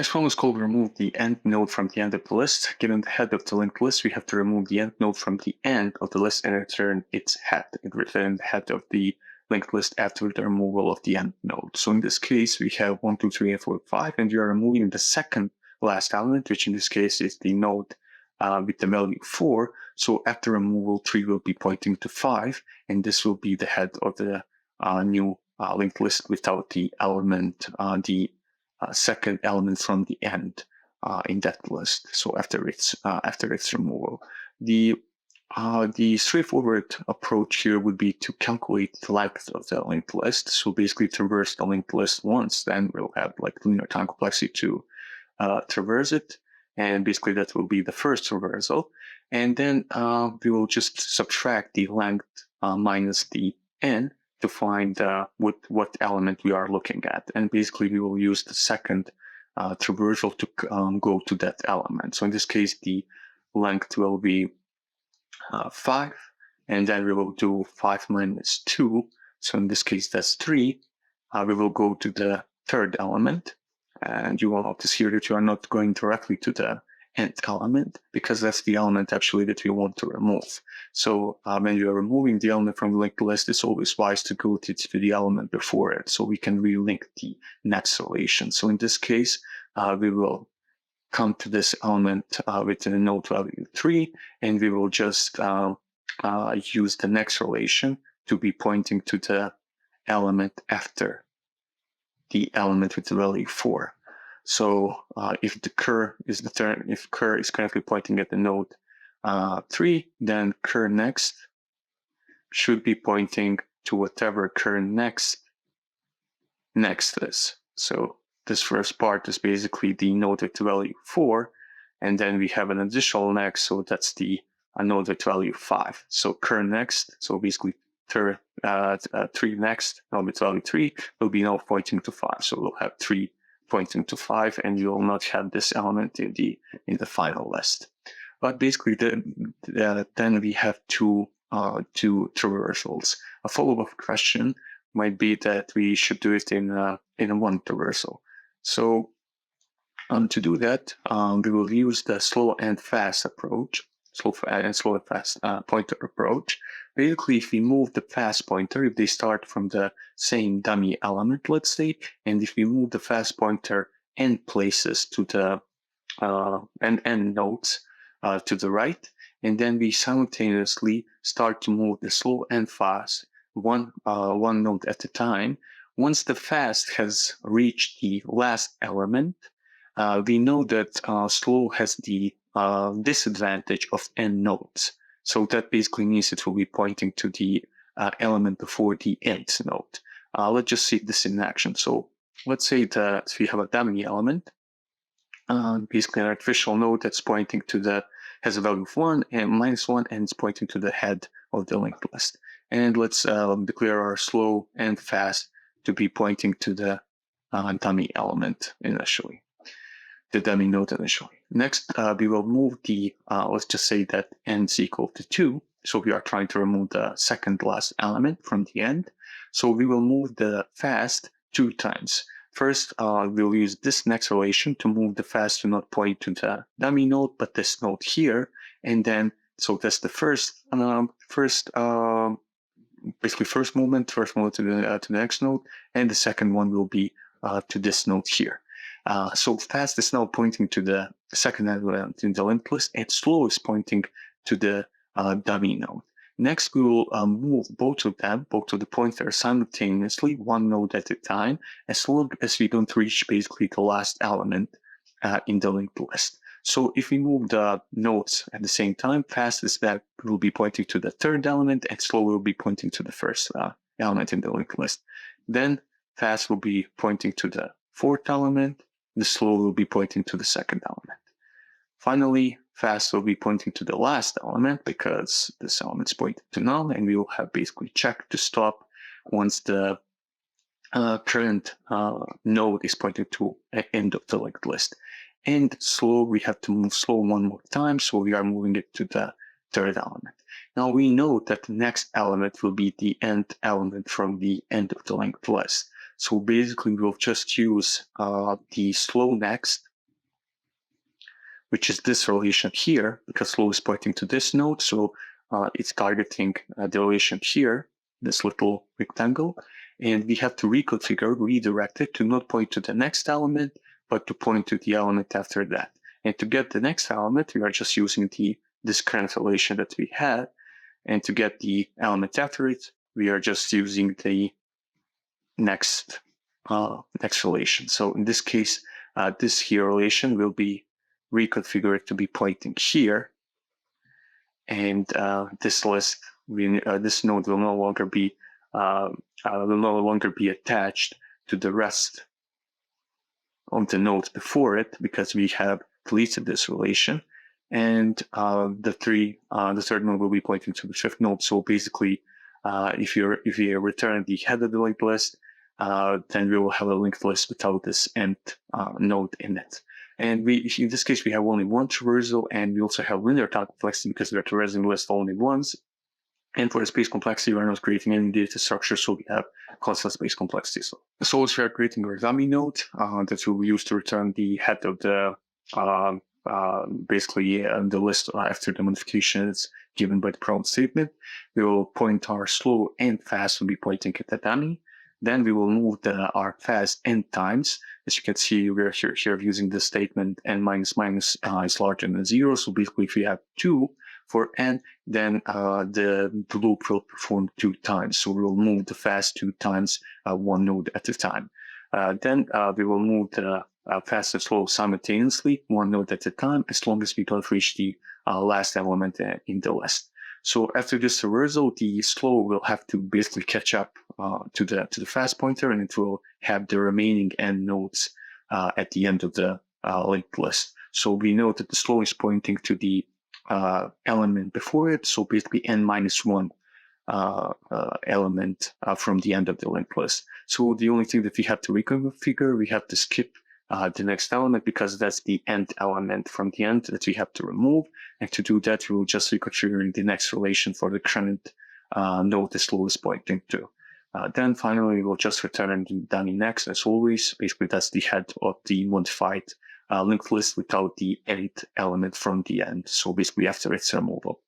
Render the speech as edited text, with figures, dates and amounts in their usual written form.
next problem is called remove the end node from the end of the list. Given the head of the linked list, we have to remove the end node from the end of the list and return its head. It returns the head of the linked list after the removal of the end node. So in this case, we have 1, 2, 3, and 4, 5, and we are removing the second last element, which in this case is the node with the value 4. So after removal, 3 will be pointing to 5, and this will be the head of the new linked list without the element, second element from the end in that list. So after its removal, the straightforward approach here would be to calculate the length of the linked list. So basically traverse the linked list once, then we'll have like linear time complexity to traverse it. And basically that will be the first traversal. And then we will just subtract the length minus the n to find what element we are looking at. And basically we will use the second traversal to go to that element. So in this case, the length will be 5, and then we will do 5 minus 2. So in this case, that's 3. We will go to the third element, and you will notice here that you are not going directly to the nth element, because that's the element actually that we want to remove. So when you are removing the element from the linked list, it's always wise to go to the element before it, so we can relink the next relation. So in this case, we will come to this element with the node value 3, and we will just use the next relation to be pointing to the element after the element with the value 4. So if the cur is if cur is currently pointing at the node 3, then cur next should be pointing to whatever cur next is. So this first part is basically the node with value 4, and then we have an additional next, so that's the node with value 5. So cur next, so basically 3 next, node with value 3 will be now pointing to 5. So we'll have 3 pointing to 5, and you will not have this element in the final list. But basically, then we have two traversals. A follow-up question might be that we should do it in one traversal. So to do that, we will use the slow and fast approach, slow and fast pointer approach. Basically, if we move the fast pointer, if they start from the same dummy element, let's say, and if we move the fast pointer n places to the n nodes to the right, and then we simultaneously start to move the slow and fast one node at a time. Once the fast has reached the last element, we know that slow has the disadvantage of n nodes. So that basically means it will be pointing to the element before the nth node. Let's just see this in action. So let's say that we have a dummy element, basically an artificial node that's pointing to has a value of 1 and -1, and it's pointing to the head of the linked list. And let's declare our slow and fast to be pointing to the dummy element initially, the dummy node initially. Next, we will move the, let's just say that n is equal to 2. So we are trying to remove the second last element from the end. So we will move the fast 2 times. First, we'll use this next relation to move the fast to not point to the dummy node, but this node here. And then, so that's the first movement to the next node, and the second one will be to this node here. So fast is now pointing to the second element in the linked list, and slow is pointing to the dummy node. Next, we will move both of the pointers simultaneously, one node at a time, as long as we don't reach basically the last element in the linked list. So if we move the nodes at the same time, fast is that will be pointing to the third element, and slow will be pointing to the first element in the linked list. Then fast will be pointing to the fourth element, the slow will be pointing to the second element. Finally, fast will be pointing to the last element because this element is pointing to null, and we will have basically check to stop once the current node is pointing to the end of the linked list. And slow, we have to move slow one more time, so we are moving it to the third element. Now we know that the next element will be the nth element from the end of the linked list. So basically we'll just use the slow next which is this relation here, because slow is pointing to this node. So it's targeting the relation here, this little rectangle. And we have to redirect it to not point to the next element, but to point to the element after that. And to get the next element, we are just using this current relation that we had. And to get the element after it, we are just using the next relation. So in this case, this here relation will be reconfigured to be pointing here, and this list, this node will no longer be attached to the rest of the nodes before it, because we have deleted this relation. And the third node will be pointing to the fifth node. So basically, if you return the head of the linked list, then we will have a linked list without this nth node in it. And in this case, we have only one traversal, and we also have linear time complexity because we are traversing the list only once. And for the space complexity, we're not creating any data structure, so we have constant space complexity. So we are creating a dummy node that we'll use to return the head of the the list after the modification is given by the problem statement. We will point our slow and fast will be pointing at the dummy. Then we will move our fast n times. As you can see, we're here using the statement n minus minus is larger than 0. So basically, if we have 2 for n, then the loop will perform 2 times. So we will move the fast 2 times, one node at a time. Then we will move the fast and slow simultaneously, one node at a time, as long as we don't reach the last element in the list. So after this traversal, the slow will have to basically catch up to the fast pointer, and it will have the remaining n nodes at the end of the linked list. So we know that the slow is pointing to the element before it, so basically n minus 1 element from the end of the linked list. So the only thing that we have to reconfigure, we have to skip the next element, because that's the end element from the end that we have to remove. And to do that, we will just reconfigure the next relation for the current node the slow is pointing to. Then finally, we'll just return the dummy next, as always. Basically, that's the head of the modified linked list without the nth element from the end. So basically, after its removal.